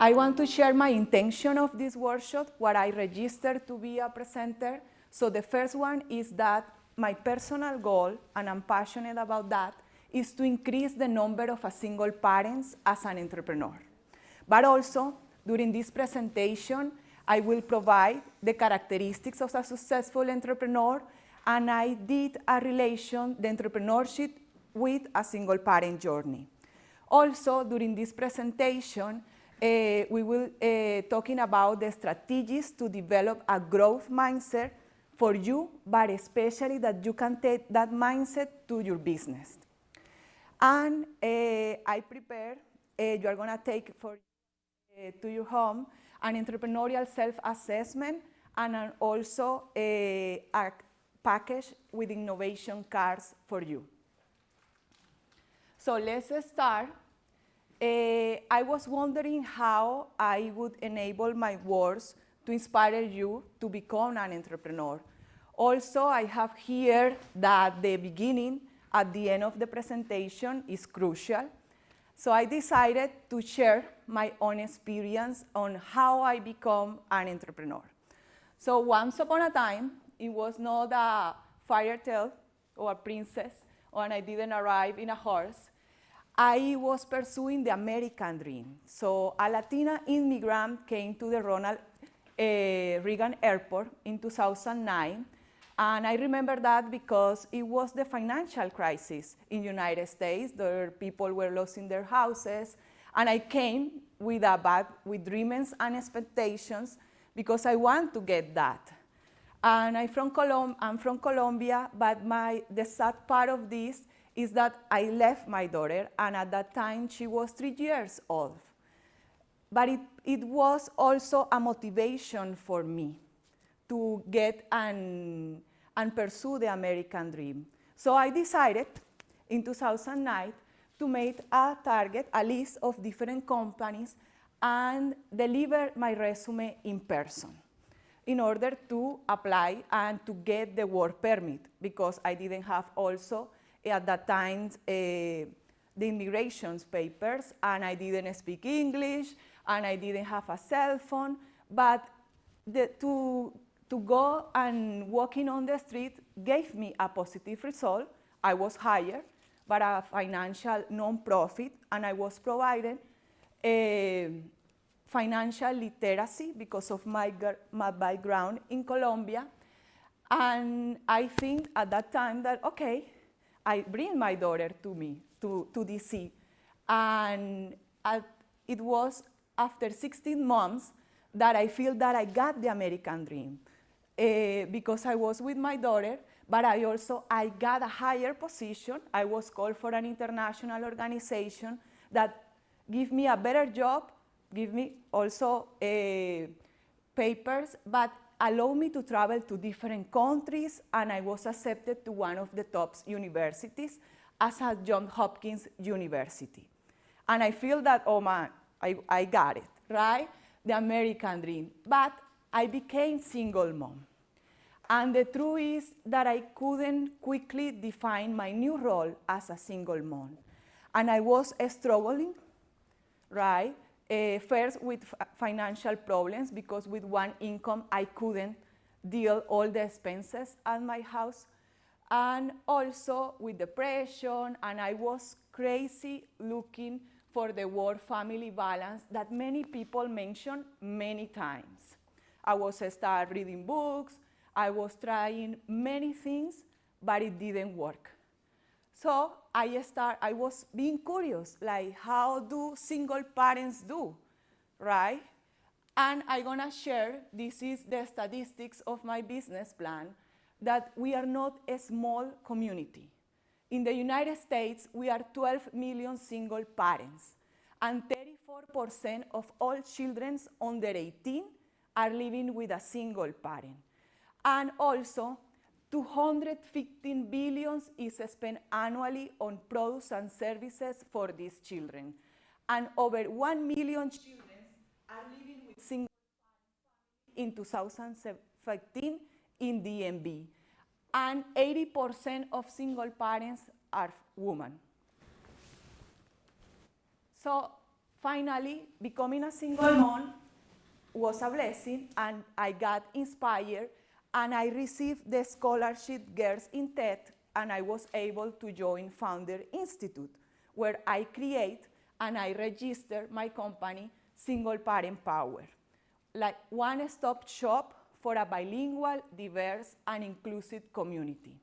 I want to share my intention of this workshop, what I registered to be a presenter. So the first one is that my personal goal, and I'm passionate about that, is to increase the number of single parents as an entrepreneur. But also, during this presentation, I will provide the characteristics of a successful entrepreneur, and I did a relation, the entrepreneurship with a single parent journey. Also, during this presentation, we will talking about the strategies to develop a growth mindset for you, but especially that you can take that mindset to your business. And I prepare, you are going to take to your home an entrepreneurial self-assessment and also a package with innovation cards for you. So let's start. I was wondering how I would enable my words to inspire you to become an entrepreneur. Also, I have here that the beginning at the end of the presentation is crucial. So I decided to share my own experience on how I become an entrepreneur. So once upon a time, it was not a fairy tale or a princess, and I didn't arrive in a horse. I was pursuing the American dream. So a Latina immigrant came to the Ronald Reagan Airport in 2009. And I remember that because it was the financial crisis in the United States. The people were losing their houses. And I came with dreams and expectations because I want to get that. And I'm from Colombia, but the sad part of this is that I left my daughter, and at that time she was 3 years old. But it was also a motivation for me to get and pursue the American dream. So I decided in 2009 to make a list of different companies and deliver my resume in person in order to apply and to get the work permit, because I didn't have also at that time the immigration papers, and I didn't speak English, and I didn't have a cell phone. But to go and walking on the street gave me a positive result. I was hired by a financial nonprofit, and I was provided financial literacy because of my background in Colombia. And I think at that time that, okay, I bring my daughter to me, to DC. And it was after 16 months that I feel that I got the American dream. Because I was with my daughter, but I got a higher position. I was called for an international organization that give me a better job, give me also papers, but allow me to travel to different countries, and I was accepted to one of the top universities as a Johns Hopkins University. And I feel that, oh man, I got it, right? The American dream. But I became single mom. And the truth is that I couldn't quickly define my new role as a single mom. And I was struggling, right? First with financial problems, because with one income I couldn't deal all the expenses at my house. And also with depression, and I was crazy looking for the work-family balance that many people mention many times. I was start reading books, I was trying many things, but it didn't work. So I was being curious, like how do single parents do, right? And I'm gonna share, this is the statistics of my business plan, that we are not a small community. In the United States, we are 12 million single parents, and 34% of all children under 18 are living with a single parent. And also, 215 billion is spent annually on products and services for these children. And over 1 million children are living with single parents in 2015 in DMV. And 80% of single parents are women. So Finally, becoming a single mom was a blessing, and I got inspired, and I received the scholarship Girls in Tech, and I was able to join Founder Institute, where I create and I register my company, SingleParentPower, like one-stop shop for a bilingual, diverse, and inclusive community.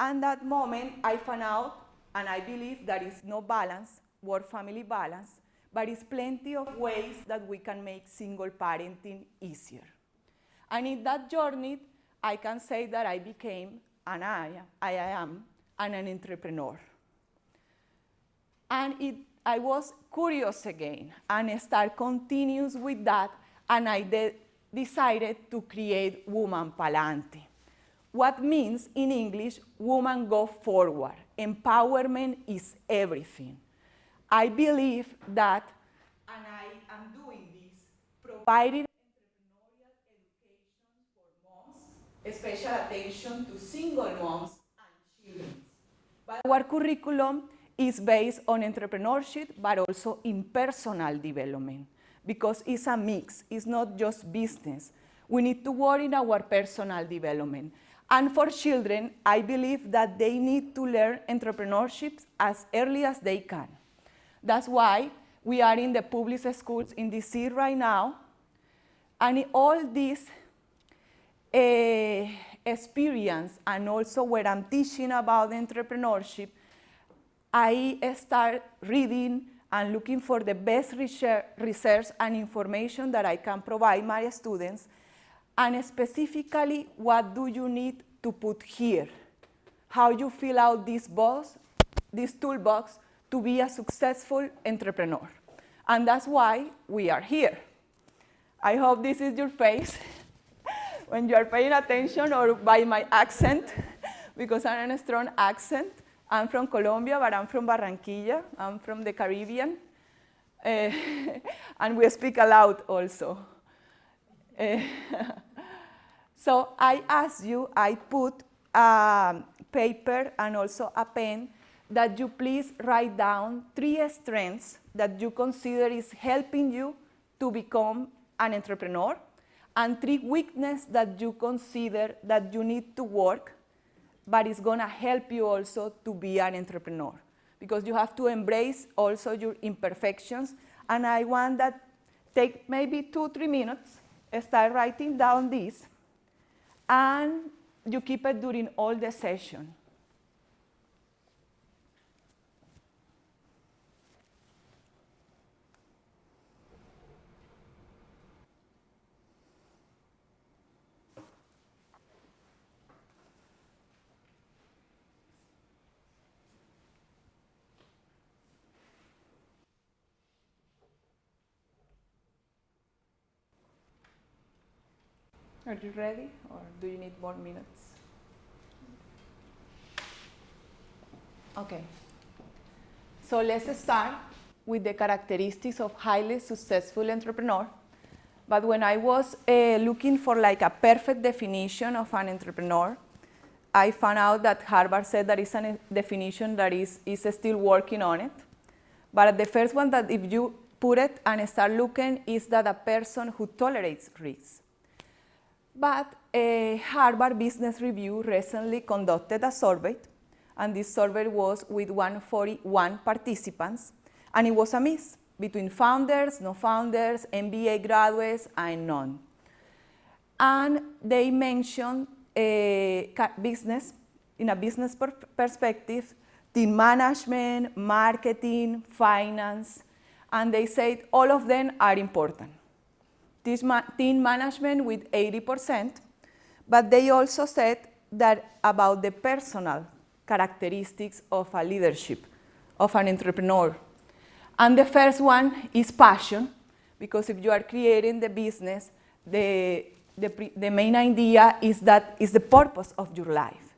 And that moment, I found out, and I believe there is no balance, work-family balance, but it's plenty of ways that we can make single parenting easier. And in that journey, I can say that I became, and I am, an entrepreneur. And I was curious again, and start continuous with that, and I decided to create Woman Palante. What means in English, woman go forward. Empowerment is everything. I believe that, and I am doing this, providing entrepreneurial education for moms, special attention to single moms and children. But our curriculum is based on entrepreneurship, but also in personal development, because it's a mix. It's not just business. We need to work in our personal development. And for children, I believe that they need to learn entrepreneurship as early as they can. That's why we are in the public schools in DC right now. And all this experience, and also where I'm teaching about entrepreneurship, I start reading and looking for the best research and information that I can provide my students, and specifically, what do you need to put here? How you fill out this toolbox to be a successful entrepreneur. And that's why we are here. I hope this is your face when you are paying attention, or by my accent, because I have a strong accent. I'm from Colombia, but I'm from Barranquilla. I'm from the Caribbean. And we speak aloud also. So I ask you, I put a paper and also a pen, that you please write down 3 strengths that you consider is helping you to become an entrepreneur, and 3 weaknesses that you consider that you need to work, but it's gonna help you also to be an entrepreneur, because you have to embrace also your imperfections. And I want that take maybe 2-3 minutes, start writing down this, and you keep it during all the session. Are you ready, or do you need more minutes? Okay. So let's start with the characteristics of highly successful entrepreneur. But when I was looking for like a perfect definition of an entrepreneur, I found out that Harvard said there is a definition that is still working on it. But the first one, that if you put it and start looking, is that a person who tolerates risks. But Harvard Business Review recently conducted a survey, and this survey was with 141 participants, and it was a mix between founders, no founders, MBA graduates, and none. And they mentioned business, in a business perspective, team management, marketing, finance, and they said all of them are important. Team management with 80%, but they also said that about the personal characteristics of a leadership, of an entrepreneur. And the first one is passion, because if you are creating the business, the main idea is that is the purpose of your life.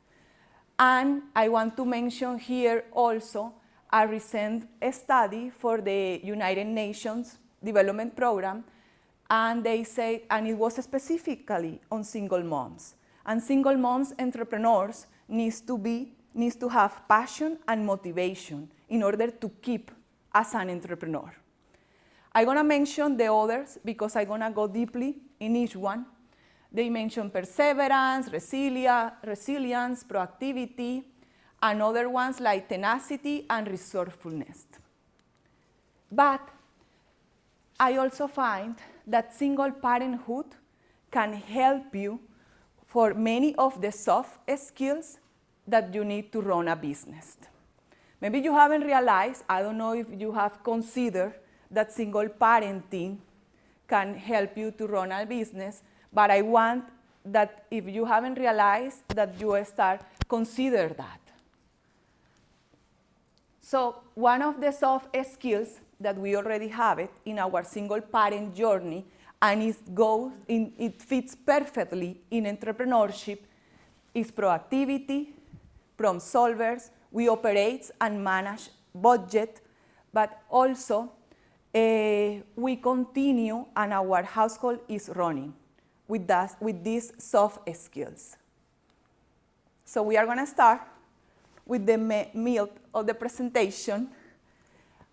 And I want to mention here also a recent study for the United Nations Development Program, and they say, and it was specifically on single moms. And single moms entrepreneurs needs to have passion and motivation in order to keep as an entrepreneur. I'm going to mention the others because I'm going to go deeply in each one. They mention perseverance, resilience, proactivity, and other ones like tenacity and resourcefulness. But I also find that single parenthood can help you for many of the soft skills that you need to run a business. Maybe you haven't realized, I don't know if you have considered that single parenting can help you to run a business, but I want that if you haven't realized that you start consider that. So one of the soft skills that we already have it in our single parent journey, and it fits perfectly in entrepreneurship, is proactivity, problem solvers. We operate and manage budget, but also we continue and our household is running with these soft skills. So we are going to start with the meat of the presentation.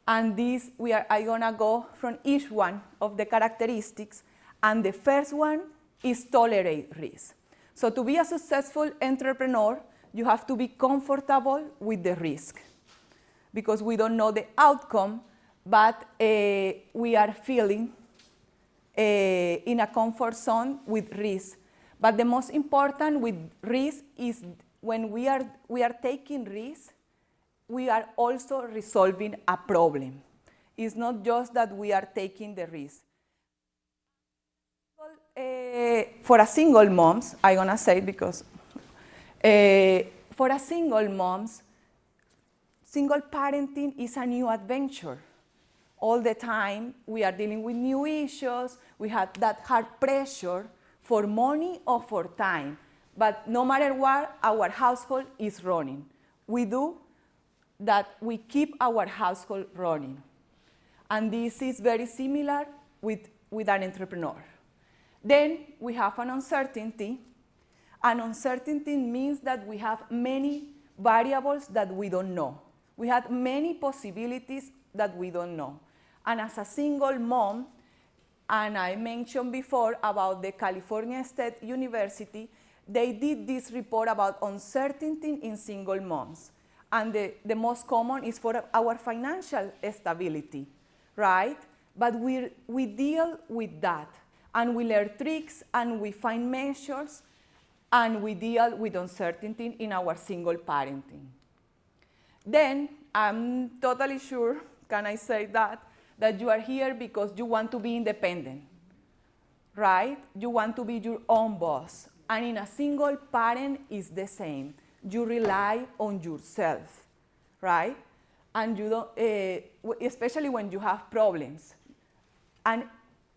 And this, I'm going to go from each one of the characteristics. And the first one is tolerate risk. So to be a successful entrepreneur, you have to be comfortable with the risk. Because we don't know the outcome, but we are feeling in a comfort zone with risk. But the most important with risk is when we are taking risk, we are also resolving a problem. It's not just that we are taking the risk. For a single moms, I'm going to say because for a single moms, single parenting is a new adventure. All the time, we are dealing with new issues. We have that hard pressure for money or for time. But no matter what, our household is running. We do that we keep our household running. And this is very similar with an entrepreneur. Then we have an uncertainty. And uncertainty means that we have many variables that we don't know. We have many possibilities that we don't know. And as a single mom, and I mentioned before about the California State University, they did this report about uncertainty in single moms. And the most common is for our financial stability, right? But we deal with that. And we learn tricks, and we find measures, and we deal with uncertainty in our single parenting. Then, I'm totally sure, can I say that you are here because you want to be independent, right? You want to be your own boss. And in a single parent, it's the same. You rely on yourself, right? And you don't, especially when you have problems. And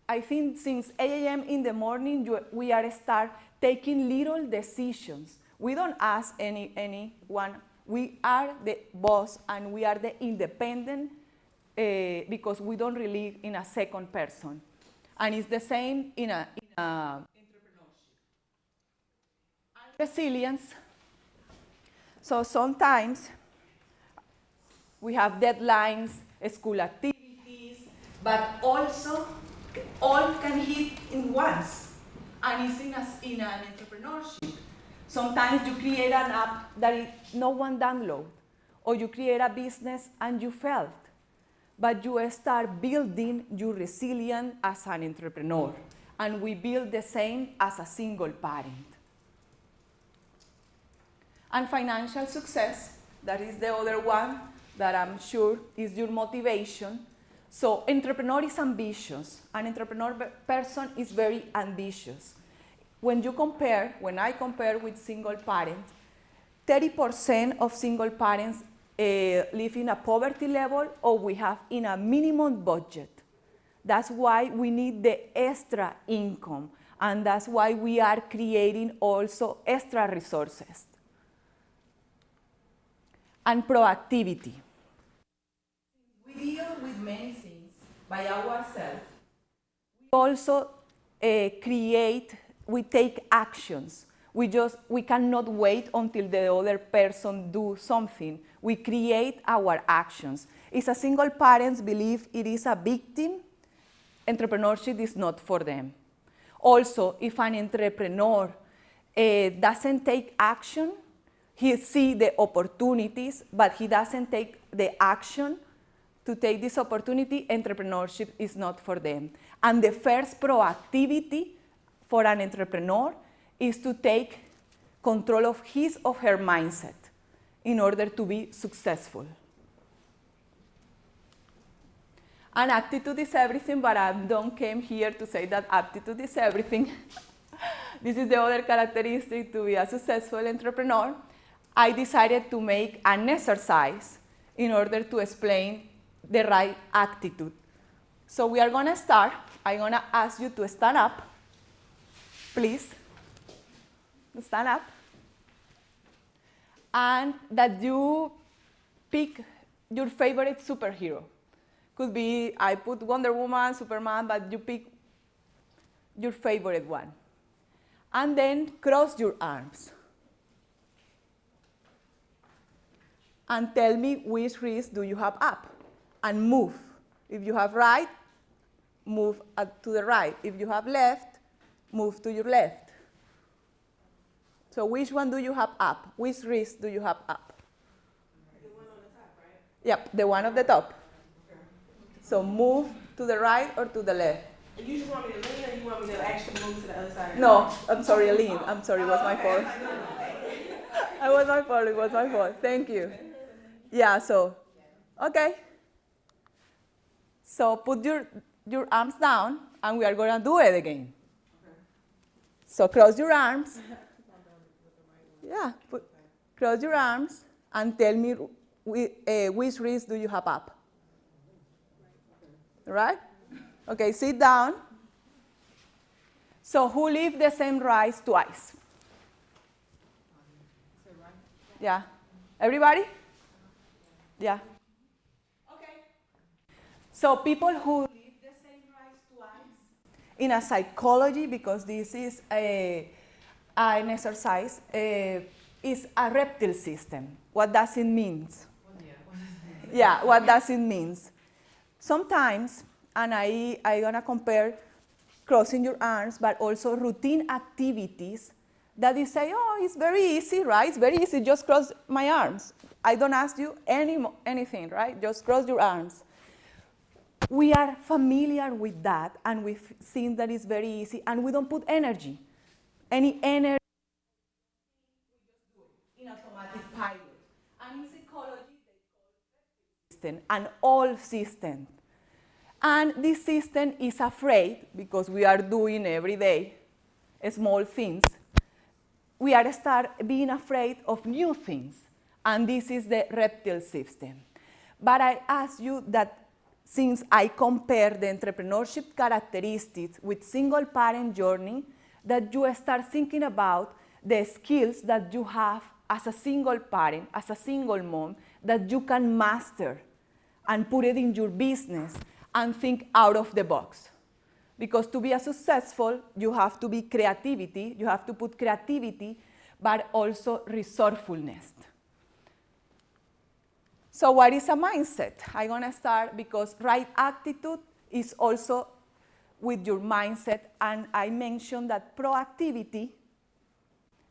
I think since 8 a.m. in the morning, we are start taking little decisions. We don't ask anyone. We are the boss and we are the independent because we don't rely in a second person. And it's the same in entrepreneurship. And resilience. So sometimes we have deadlines, school activities, but also all can hit in once. And it's in an entrepreneurship. Sometimes you create an app that no one download, or you create a business and you failed. But you start building your resilience as an entrepreneur. And we build the same as a single parent. And financial success, that is the other one that I'm sure is your motivation. So entrepreneur is ambitious. An entrepreneur person is very ambitious. When I compare with single parents, 30% of single parents live in a poverty level or we have in a minimum budget. That's why we need the extra income. And that's why we are creating also extra resources. And proactivity. We deal with many things by ourselves. We also we take actions. We cannot wait until the other person do something. We create our actions. If a single parent believes it is a victim, entrepreneurship is not for them. Also, if an entrepreneur doesn't take action, he sees the opportunities, but he doesn't take the action to take this opportunity, entrepreneurship is not for them. And the first proactivity for an entrepreneur is to take control of his or her mindset in order to be successful. And aptitude is everything, but I don't came here to say that aptitude is everything. This is the other characteristic to be a successful entrepreneur. I decided to make an exercise in order to explain the right attitude. So we are going to start. I'm going to ask you to stand up. Please, stand up. And that you pick your favorite superhero. Could be, I put Wonder Woman, Superman, but you pick your favorite one. And then cross your arms. And tell me which wrist do you have up. And move. If you have right, move to the right. If you have left, move to your left. So which one do you have up? Which wrist do you have up? The one on the top, right? Yep, the one on the top. Okay. So move to the right or to the left. And you just want me to lean or you want me to actually move to the other side? No, I'm sorry, lean. I'm sorry, it was my fault. It was my fault, it was my fault. Thank you. Yeah, so, okay. So put your arms down, and we are going to do it again. Okay. So cross your arms. Yeah, cross your arms, and tell me which wrist do you have up. Right? Okay, sit down. So who lift the same rice twice? Yeah. Everybody? Yeah. Okay. So people who lift the same rice twice, in a psychology, because this is an exercise, is a reptile system. What does it mean? Yeah, what does it mean? Sometimes, and I'm going to compare crossing your arms, but also routine activities that you say, oh, it's very easy, right? It's very easy, just cross my arms. I don't ask you anything, right? Just cross your arms. We are familiar with that, and we've seen that it's very easy, and we don't put energy. Any energy, we just do it in automatic pilot. And in psychology, they call it system, an all system. And this system is afraid, because we are doing every day small things, we are start being afraid of new things. And this is the reptile system. But I ask you that since I compare the entrepreneurship characteristics with single parent journey, that you start thinking about the skills that you have as a single parent, as a single mom, that you can master and put it in your business and think out of the box. Because to be a successful, you have to be creativity, you have to put creativity, but also resourcefulness. So what is a mindset? I'm going to start because right attitude is also with your mindset, and I mentioned that proactivity,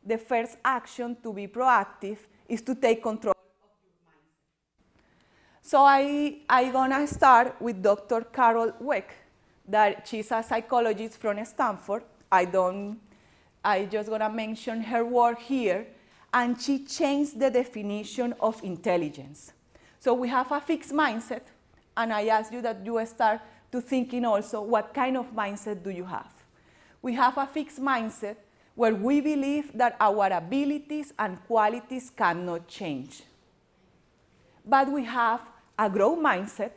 the first action to be proactive is to take control of your mindset. So I'm going to start with Dr. Carol Dweck, that she's a psychologist from Stanford. I just going to mention her work here, and she changed the definition of intelligence. So we have a fixed mindset, and I ask you that you start to thinking also what kind of mindset do you have. We have a fixed mindset where we believe that our abilities and qualities cannot change. But we have a growth mindset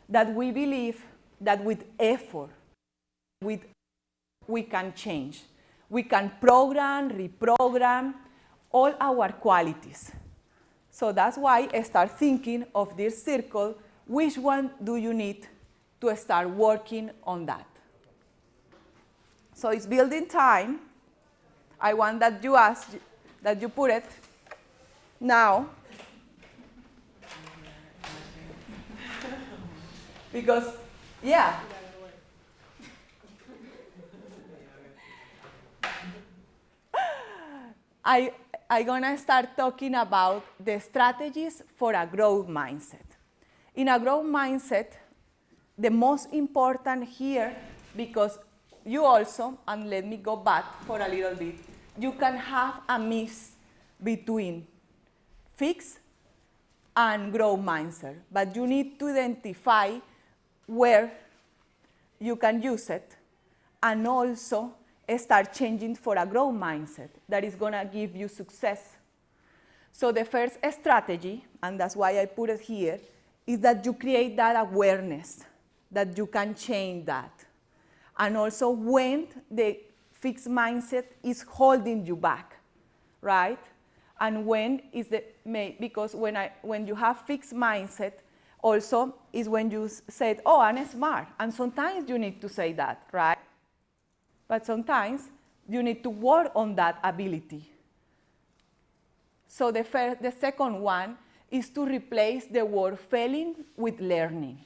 that we believe that with effort, we can change. We can program, reprogram all our qualities. So that's why I start thinking of this circle, which one do you need to start working on that? So it's building time. I want that you put it now. Because, yeah. I'm gonna start talking about the strategies for a growth mindset. In a growth mindset, the most important here, because you also, and let me go back for a little bit, you can have a mix between fixed and growth mindset, but you need to identify where you can use it and also start changing for a growth mindset that is going to give you success. So the first strategy, and that's why I put it here, is that you create that awareness that you can change that. And also when the fixed mindset is holding you back, right? And when is the, because when you have fixed mindset, also is when you said, oh, I'm smart. And sometimes you need to say that, right? But sometimes you need to work on that ability. So the second one is to replace the word failing with learning.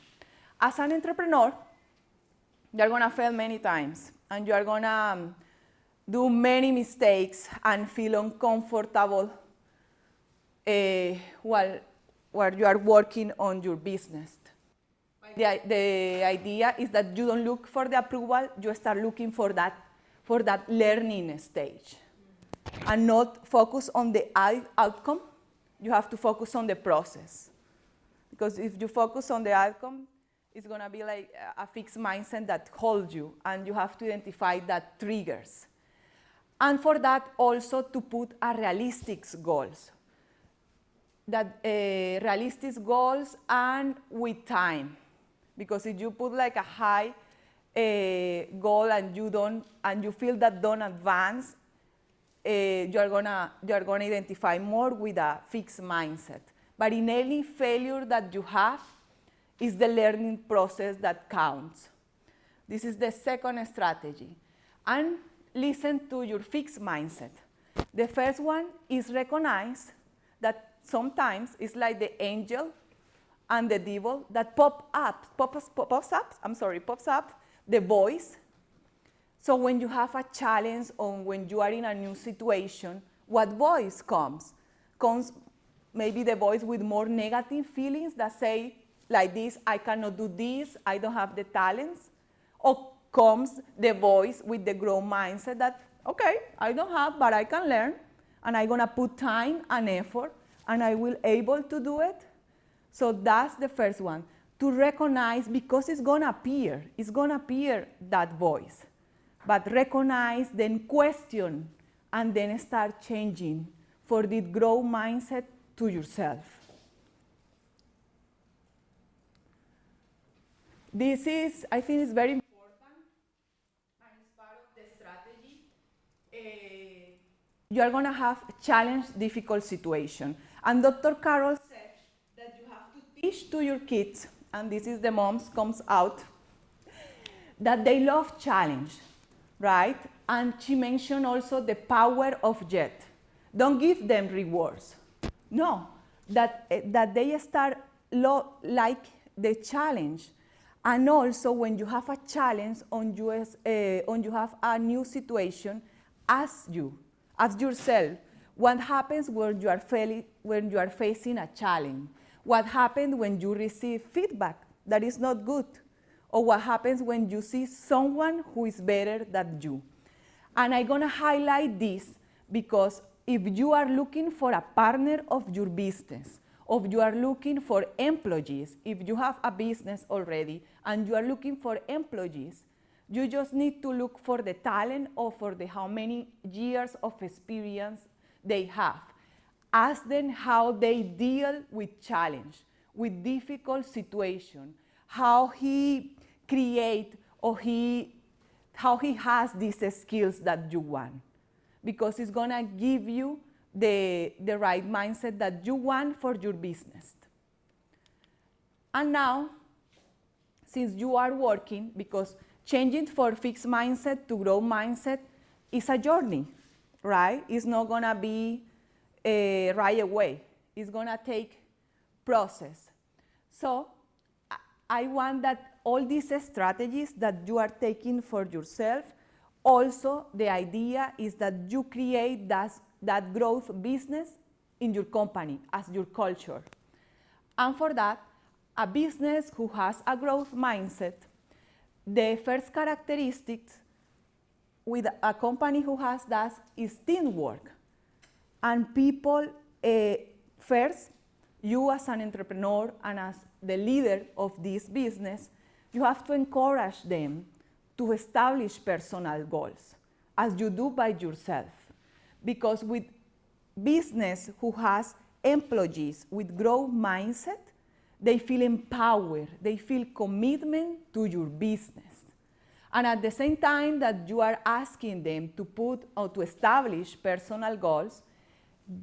As an entrepreneur, you're going to fail many times, and you're going to do many mistakes and feel uncomfortable while you are working on your business. The idea is that you don't look for the approval, you start looking for that learning stage. And not focus on the outcome, you have to focus on the process. Because if you focus on the outcome, it's going to be like a fixed mindset that holds you, and you have to identify that triggers. And for that, also to put a realistic goals. That realistic goals and with time. Because if you put like a high goal and you feel that don't advance, you're gonna identify more with a fixed mindset. But in any failure that you have, is the learning process that counts. This is the second strategy. And listen to your fixed mindset. The first one is recognize that sometimes it's like the angel and the devil that pops up, the voice. So when you have a challenge or when you are in a new situation, what voice comes? Comes maybe the voice with more negative feelings that say like this, I cannot do this, I don't have the talents. Or comes the voice with the growth mindset that, okay, I don't have, but I can learn, and I'm gonna put time and effort, and I will able to do it. So that's the first one, to recognize, because it's gonna appear that voice. But recognize, then question, and then start changing for the growth mindset to yourself. This is, I think, is very important, and it's part of the strategy. You are going to have challenge, difficult situation. And Dr. Carol said that you have to teach to your kids, and this is the moms comes out, that they love challenge, right? And she mentioned also the power of yet. Don't give them rewards. No, that they start like the challenge. And also, when you have a challenge on you have a new situation, ask yourself, what happens when you are facing a challenge? What happens when you receive feedback that is not good? Or what happens when you see someone who is better than you? And I'm going to highlight this because if you are looking for a partner of your business, or you are looking for employees, if you have a business already and you are looking for employees, you just need to look for the talent or for how many years of experience they have. Ask them how they deal with challenge, with difficult situation, how he create or how he has these skills that you want. Because it's gonna give you the right mindset that you want for your business. And now, since you are working, because changing for fixed mindset to growth mindset is a journey, right? It's not gonna be right away. It's gonna take process. So I want that all these strategies that you are taking for yourself, also the idea is that you create that growth business in your company as your culture. And for that, a business who has a growth mindset, the first characteristics with a company who has that is teamwork. And people, first, you as an entrepreneur and as the leader of this business, you have to encourage them to establish personal goals, as you do by yourself. Because with business who has employees with growth mindset, they feel empowered, they feel commitment to your business. And at the same time that you are asking them to put or to establish personal goals,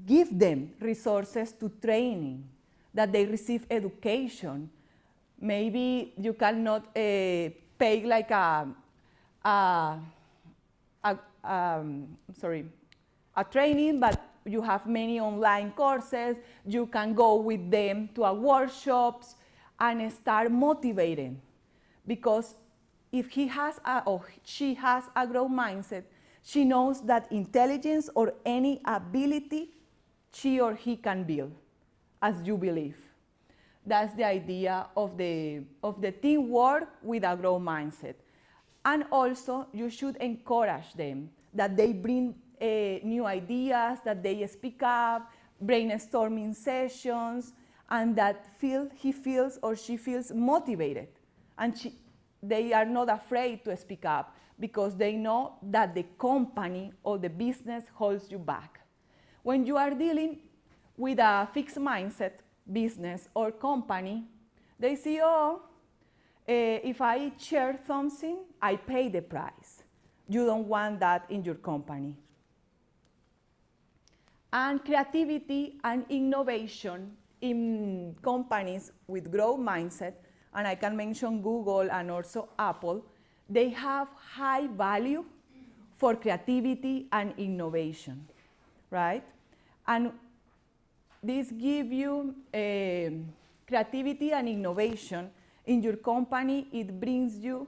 give them resources to training, that they receive education. Maybe you cannot pay like a training, but you have many online courses. You can go with them to a workshops and start motivating. Because if he has or she has a growth mindset, she knows that intelligence or any ability she or he can build, as you believe. That's the idea of the teamwork with a growth mindset. And also, you should encourage them that they bring new ideas, that they speak up, brainstorming sessions, and that he feels or she feels motivated. And they are not afraid to speak up because they know that the company or the business holds you back. When you are dealing with a fixed mindset business or company, they say, oh, if I share something, I pay the price. You don't want that in your company. And creativity and innovation in companies with growth mindset, and I can mention Google and also Apple, they have high value for creativity and innovation, right? And this gives you creativity and innovation in your company. It brings you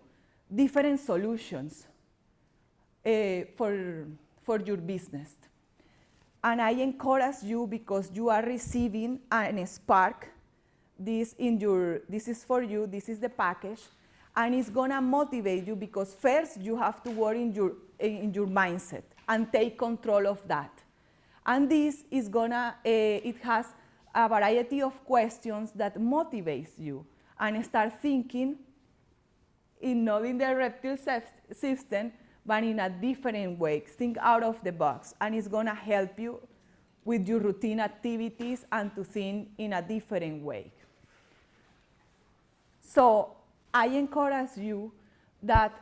different solutions for your business. And I encourage you, because you are receiving an spark. This is for you, this is the package, and it's gonna motivate you, because first you have to work in your mindset and take control of that. And this is it has a variety of questions that motivates you and start thinking not in the reptile system, but in a different way. Think out of the box, and it's gonna help you with your routine activities and to think in a different way. So I encourage you that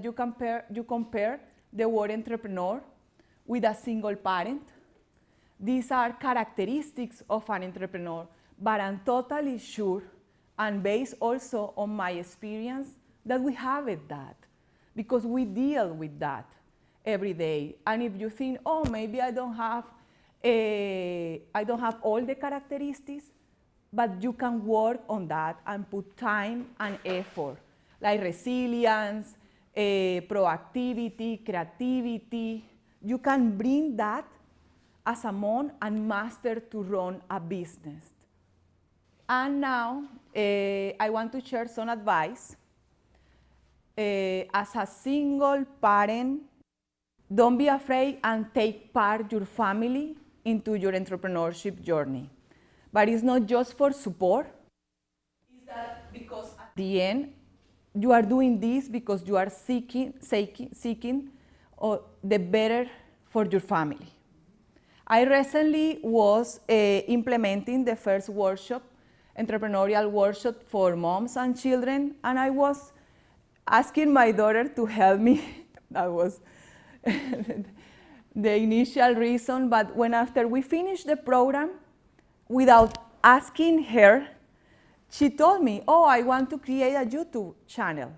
you compare the word entrepreneur with a single parent. These are characteristics of an entrepreneur, but I'm totally sure, and based also on my experience, that we have that, because we deal with that every day. And if you think, oh, maybe I don't have all the characteristics, but you can work on that and put time and effort, like resilience, proactivity, creativity. You can bring that as a mom and master to run a business. And now I want to share some advice. As a single parent, don't be afraid and take part your family into your entrepreneurship journey. But it's not just for support. It's that because at the end, you are doing this because you are seeking the better for your family. I recently was implementing the first workshop, entrepreneurial workshop for moms and children, and I was asking my daughter to help me. That was the initial reason, but after we finished the program, without asking her, she told me, oh, I want to create a YouTube channel.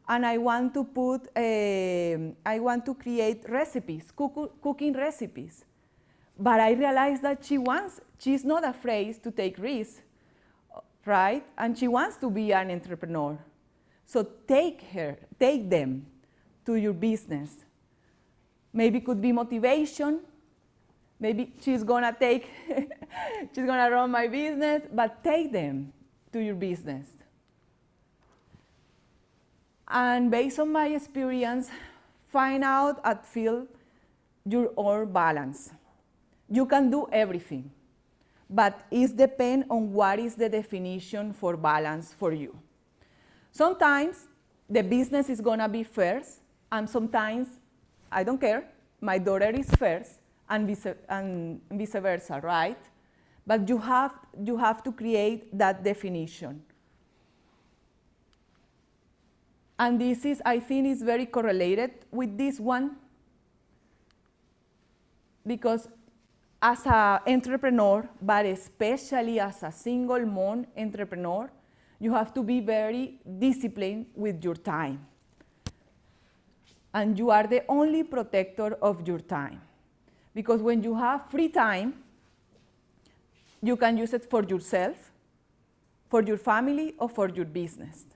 And I want to create recipes, cooking recipes. But I realized that she's not afraid to take risks, right? And she wants to be an entrepreneur. So take them to your business. Maybe it could be motivation. Maybe she's gonna take, she's gonna run my business, but take them to your business. And based on my experience, find out and feel your own balance. You can do everything, but it depends on what is the definition for balance for you. Sometimes the business is gonna be first, and sometimes, I don't care, my daughter is first, and vice versa, right? But you have to create that definition. And this is, I think, is very correlated with this one, because as an entrepreneur, but especially as a single mom entrepreneur, you have to be very disciplined with your time. And you are the only protector of your time. Because when you have free time, you can use it for yourself, for your family, or for your business.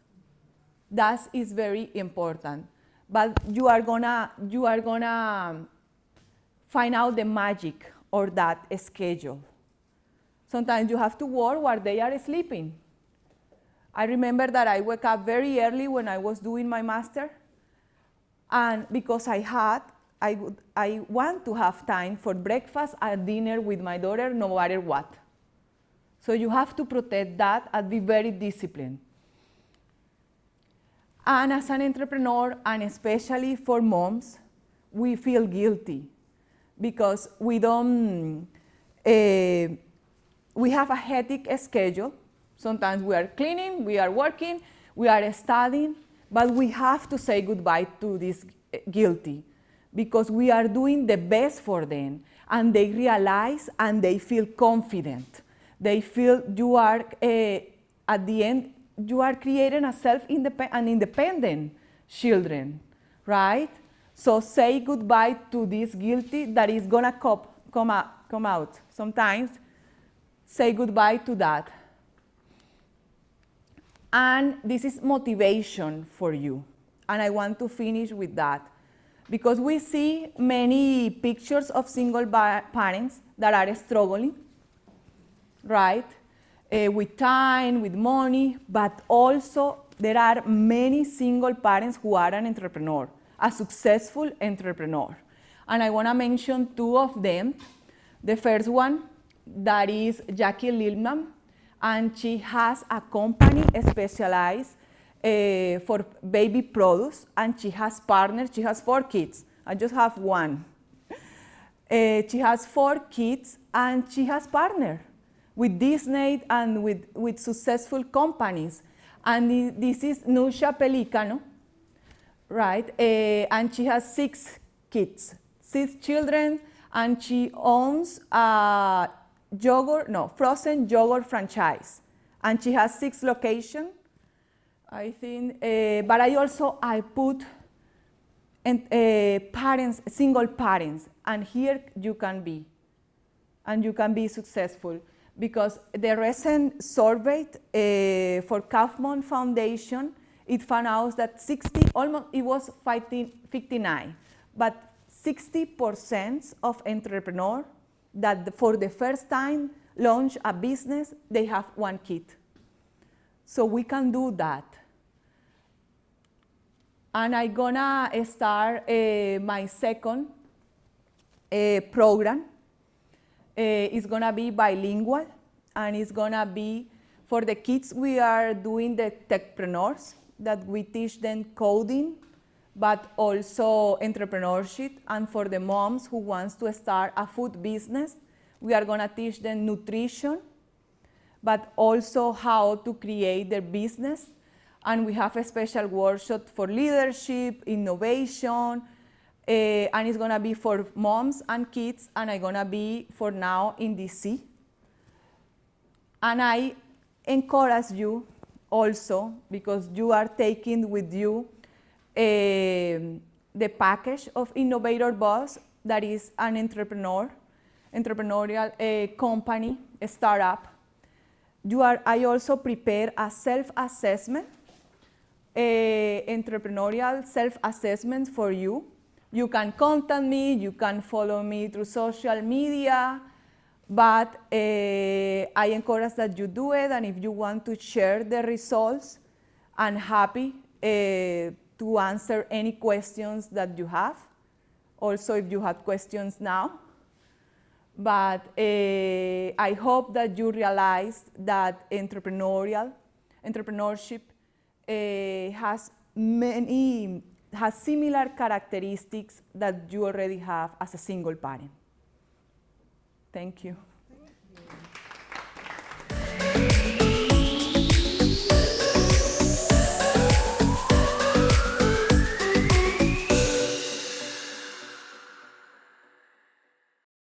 That is very important. But you are gonna find out the magic or that schedule. Sometimes you have to work while they are sleeping. I remember that I woke up very early when I was doing my master, and because I want to have time for breakfast and dinner with my daughter no matter what. So you have to protect that and be very disciplined. And as an entrepreneur, and especially for moms, we feel guilty because we have a hectic schedule. Sometimes we are cleaning, we are working, we are studying, but we have to say goodbye to this guilty because we are doing the best for them, and they realize and they feel confident. They feel you are, at the end, you are creating an independent children, right? So say goodbye to this guilty that is gonna come out. Sometimes say goodbye to that. And this is motivation for you. And I want to finish with that. Because we see many pictures of single parents that are struggling, right? With time, with money, but also there are many single parents who are an entrepreneur, a successful entrepreneur. And I want to mention two of them. The first one, that is Jackie Lilman, and she has a company specialized for baby products, and she has partners. She has 4 kids. I just have one. She has 4 kids, and she has partners with Disney and with successful companies. And this is Nusha Pelicano, right? And she has 6 kids, 6 children, and she owns a frozen yogurt franchise. And she has 6 locations, I think. But I put parents, single parents, and here you can be, and you can be successful. Because the recent survey for Kaufman Foundation, it found out that it was 59, but 60% of entrepreneurs that for the first time launch a business, they have 1 kid. So we can do that. And I'm gonna start my second program. It's gonna be bilingual, and it's gonna be for the kids. We are doing the techpreneurs, that we teach them coding, but also entrepreneurship. And for the moms who wants to start a food business, we are gonna teach them nutrition, but also how to create their business. And we have a special workshop for leadership, innovation, and it's gonna be for moms and kids, and I'm gonna be for now in DC. And I encourage you also, because you are taking with you the package of Innovator Boss, that is an entrepreneurial company, a startup. I also prepare a self-assessment, entrepreneurial self-assessment for you, You can contact me, you can follow me through social media, but I encourage that you do it, and if you want to share the results, I'm happy to answer any questions that you have. Also, if you have questions now. But I hope that you realize that entrepreneurship has similar characteristics that you already have as a single parent. Thank you.